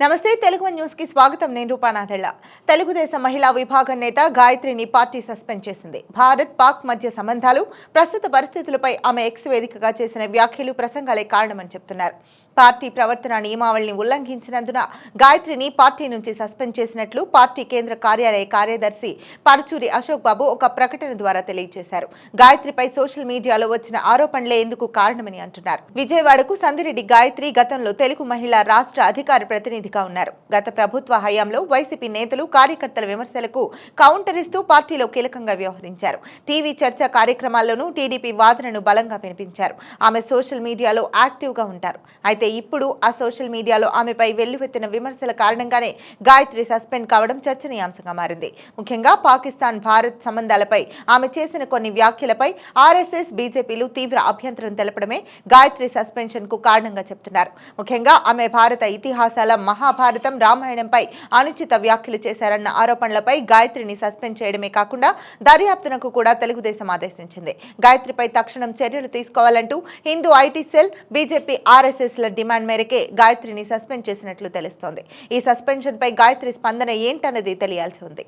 నమస్తే తెలుగు న్యూస్ కి స్వాగతం. నేను రూపానాథెళ్ల. తెలుగుదేశం మహిళా విభాగం నేత గాయత్రిని పార్టీ సస్పెండ్ చేసింది. భారత్ పాక్ మధ్య సంబంధాలు, ప్రస్తుత పరిస్థితులపై ఆమె ఎక్స్ వేదికగా చేసిన వ్యాఖ్యలు ప్రసంగాలే కారణమని చెప్తున్నారు. పార్టీ ప్రవర్తన నియమావళిని ఉల్లంఘించినందున గాయత్రిని పార్టీ నుంచి సస్పెండ్ చేసినట్లు పార్టీ కేంద్ర కార్యాలయ కార్యదర్శి పరుచూరి అశోక్ బాబు ఒక ప్రకటన ద్వారా తెలియజేశారు. గాయత్రిపై సోషల్ మీడియాలో వచ్చిన ఆరోపణలే ఇందుకు కారణమని అంటున్నారు. విజయవాడకు సందిరెడ్డి గాయత్రి గతంలో తెలుగు మహిళా రాష్ట్ర అధికార ప్రతినిధిగా ఉన్నారు. గత ప్రభుత్వ హయాంలో వైసీపీ నేతలు, కార్యకర్తల విమర్శలకు కౌంటర్ ఇస్తూ పార్టీలో కీలకంగా వ్యవహరించారు. టీవీ చర్చా కార్యక్రమాల్లోనూ టీడీపీ వాదనను బలంగా వినిపించారు. ఆమె సోషల్ మీడియాలో యాక్టివ్ గా ఉంటారు. అయితే ఇప్పుడు ఆ సోషల్ మీడియాలో ఆమెపై వెల్లువెత్తిన విమర్శల కారణంగానే గాయత్రి సస్పెండ్ కావడం చర్చనీయాంశంగా మారింది. ముఖ్యంగా పాకిస్తాన్ భారత్ సంబంధాలపై ఆమె చేసిన కొన్ని వ్యాఖ్యలపై ఆర్ఎస్ఎస్, బీజేపీలు తీవ్ర అభ్యంతరం తెలపడమే గాయత్రి సస్పెన్షన్ కు కారణంగా చెప్తున్నారు. ముఖ్యంగా ఆమె భారత ఇతిహాసాల, మహాభారతం, రామాయణంపై అనుచిత వ్యాఖ్యలు చేశారన్న ఆరోపణలపై గాయత్రిని సస్పెండ్ చేయడమే కాకుండా దర్యాప్తునకు కూడా తెలుగుదేశం ఆదేశించింది. గాయత్రిపై తక్షణం చర్యలు తీసుకోవాలంటూ Hindu IT cell, BJP, RSS demand మేరకే గాయత్రిని సస్పెండ్ చేసినట్లు తెలుస్తోంది. ఈ సస్పెన్షన్ పై గాయత్రి స్పందన ఏంటన్నది తెలియాల్సి ఉంది.